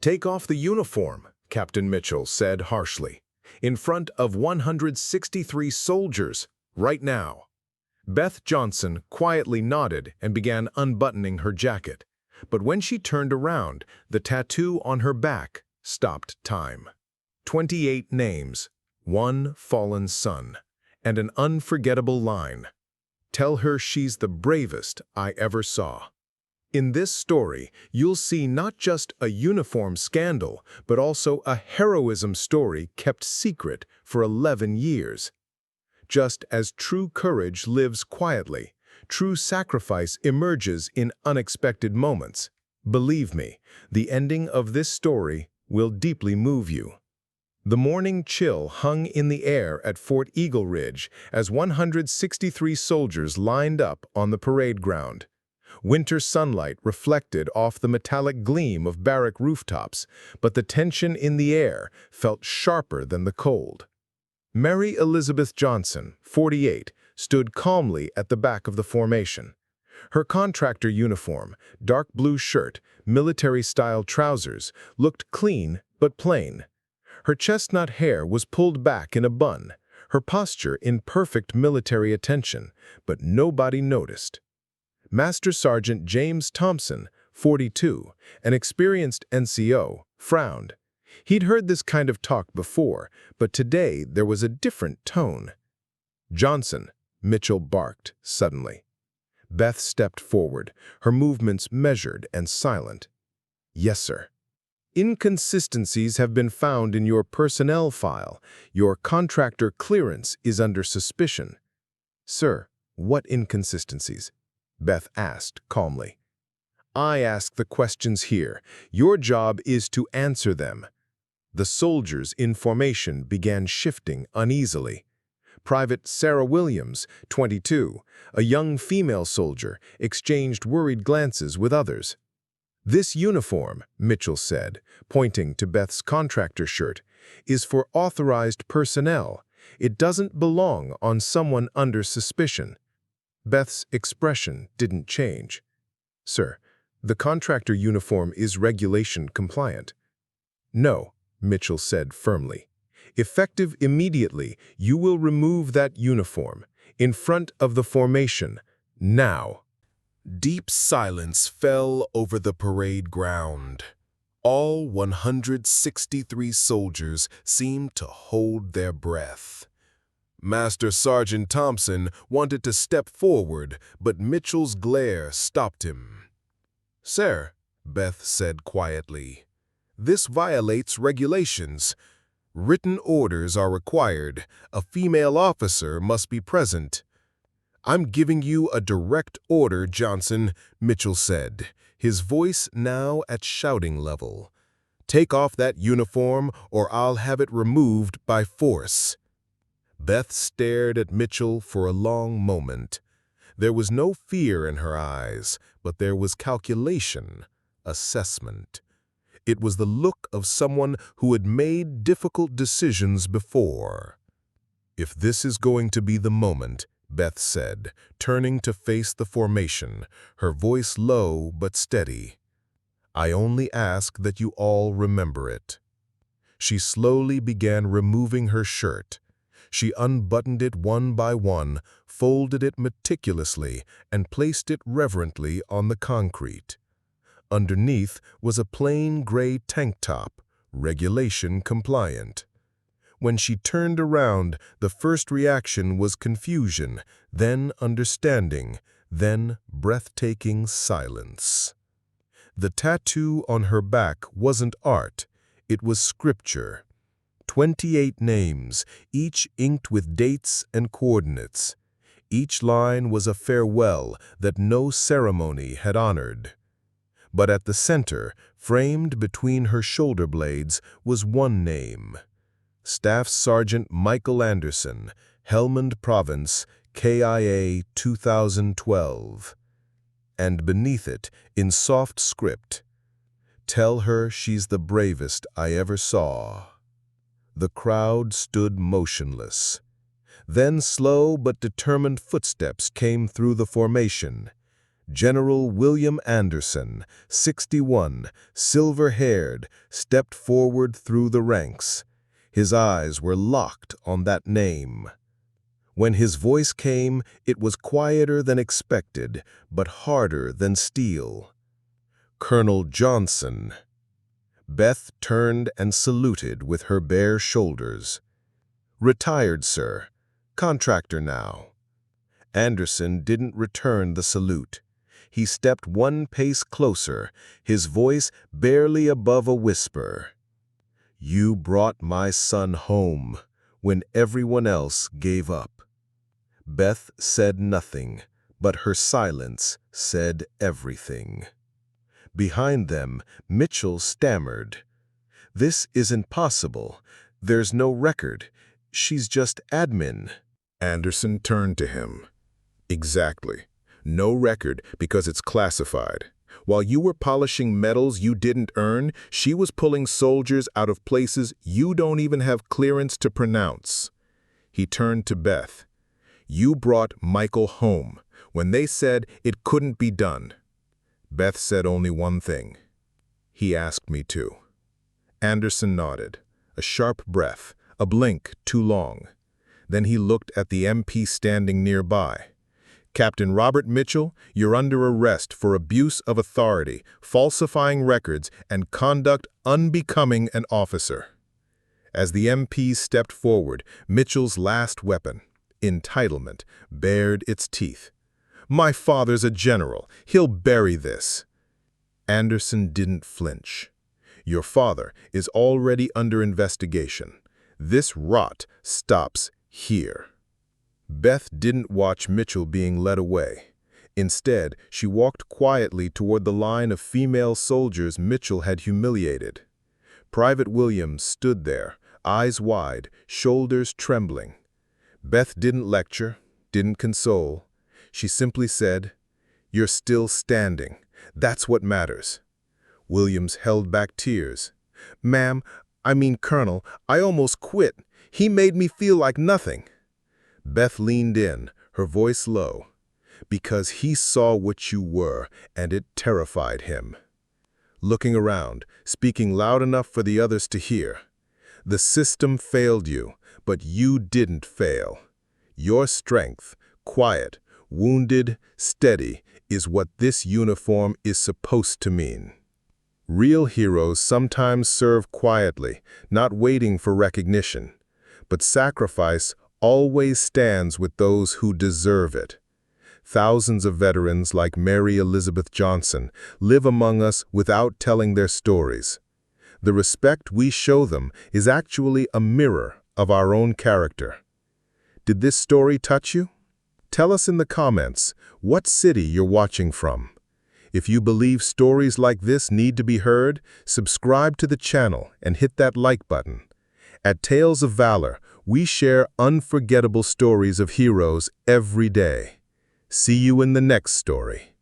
"Take off the uniform," Captain Mitchell said harshly, "in front of 163 soldiers, right now." Beth Johnson quietly nodded and began unbuttoning her jacket. But when she turned around, the tattoo on her back stopped time. 28 names, one fallen son, and an unforgettable line. "Tell her she's the bravest I ever saw." In this story, you'll see not just a uniform scandal, but also a heroism story kept secret for 11 years. Just as true courage lives quietly, true sacrifice emerges in unexpected moments. Believe me, the ending of this story will deeply move you. The morning chill hung in the air at Fort Eagle Ridge as 163 soldiers lined up on the parade ground. Winter sunlight reflected off the metallic gleam of barrack rooftops, but the tension in the air felt sharper than the cold. Mary Elizabeth Johnson, 48, stood calmly at the back of the formation. Her contractor uniform, dark blue shirt, military-style trousers, looked clean but plain. Her chestnut hair was pulled back in a bun, her posture in perfect military attention, but nobody noticed. Master Sergeant James Thompson, 42, an experienced NCO, frowned. He'd heard this kind of talk before, but today there was a different tone. "Johnson," Mitchell barked suddenly. Beth stepped forward, her movements measured and silent. "Yes, sir." "Inconsistencies have been found in your personnel file. Your contractor clearance is under suspicion." "Sir, what inconsistencies?" Beth asked calmly. "I ask the questions here. Your job is to answer them." The soldiers in formation began shifting uneasily. Private Sarah Williams, 22, a young female soldier, exchanged worried glances with others. "This uniform," Mitchell said, pointing to Beth's contractor shirt, "is for authorized personnel. It doesn't belong on someone under suspicion." Beth's expression didn't change. "Sir, the contractor uniform is regulation compliant." "No," Mitchell said firmly. "Effective immediately, you will remove that uniform, in front of the formation, now." Deep silence fell over the parade ground. All 163 soldiers seemed to hold their breath. Master Sergeant Thompson wanted to step forward, but Mitchell's glare stopped him. "Sir," Beth said quietly, "this violates regulations. Written orders are required. A female officer must be present." "I'm giving you a direct order, Johnson," Mitchell said, his voice now at shouting level. "Take off that uniform or I'll have it removed by force." Beth stared at Mitchell for a long moment. There was no fear in her eyes, but there was calculation, assessment. It was the look of someone who had made difficult decisions before. "If this is going to be the moment," Beth said, turning to face the formation, her voice low but steady, "I only ask that you all remember it." She slowly began removing her shirt. She unbuttoned it one by one, folded it meticulously, and placed it reverently on the concrete. Underneath was a plain gray tank top, regulation compliant. When she turned around, the first reaction was confusion, then understanding, then breathtaking silence. The tattoo on her back wasn't art, it was scripture. 28 names, each inked with dates and coordinates. Each line was a farewell that no ceremony had honored. But at the center, framed between her shoulder blades, was one name. Staff Sergeant Michael Anderson, Helmand Province, KIA 2012. And beneath it, in soft script, "Tell her she's the bravest I ever saw." The crowd stood motionless. Then slow but determined footsteps came through the formation. General William Anderson, 61, silver-haired, stepped forward through the ranks. His eyes were locked on that name. When his voice came, it was quieter than expected, but harder than steel. Colonel Johnson. Beth turned and saluted with her bare shoulders. Retired, sir. Contractor now. Anderson didn't return the salute. He stepped one pace closer, his voice barely above a whisper. You brought my son home when everyone else gave up. Beth said nothing, but her silence said everything. Behind them, Mitchell stammered. This isn't possible. There's no record. She's just admin. Anderson turned to him. Exactly. No record because it's classified. While you were polishing metals you didn't earn, she was pulling soldiers out of places you don't even have clearance to pronounce. He turned to Beth. You brought Michael home when they said it couldn't be done. Beth said only one thing. He asked me to. Anderson nodded. A sharp breath, a blink too long. Then he looked at the MP standing nearby. Captain Robert Mitchell, you're under arrest for abuse of authority, falsifying records, and conduct unbecoming an officer. As the MP stepped forward, Mitchell's last weapon, entitlement, bared its teeth. My father's a general. He'll bury this. Anderson didn't flinch. Your father is already under investigation. This rot stops here. Beth didn't watch Mitchell being led away. Instead, she walked quietly toward the line of female soldiers Mitchell had humiliated. Private Williams stood there, eyes wide, shoulders trembling. Beth didn't lecture, didn't console. She simply said, "You're still standing. That's what matters." Williams held back tears. "Ma'am, Colonel, I almost quit. He made me feel like nothing." Beth leaned in, her voice low. "Because he saw what you were, and it terrified him." Looking around, speaking loud enough for the others to hear. "The system failed you, but you didn't fail. Your strength, quiet, wounded, steady, is what this uniform is supposed to mean." Real heroes sometimes serve quietly, not waiting for recognition. But sacrifice always stands with those who deserve it. Thousands of veterans like Mary Elizabeth Johnson live among us without telling their stories. The respect we show them is actually a mirror of our own character. Did this story touch you? Tell us in the comments what city you're watching from. If you believe stories like this need to be heard, subscribe to the channel and hit that like button. At Tales of Valor, we share unforgettable stories of heroes every day. See you in the next story.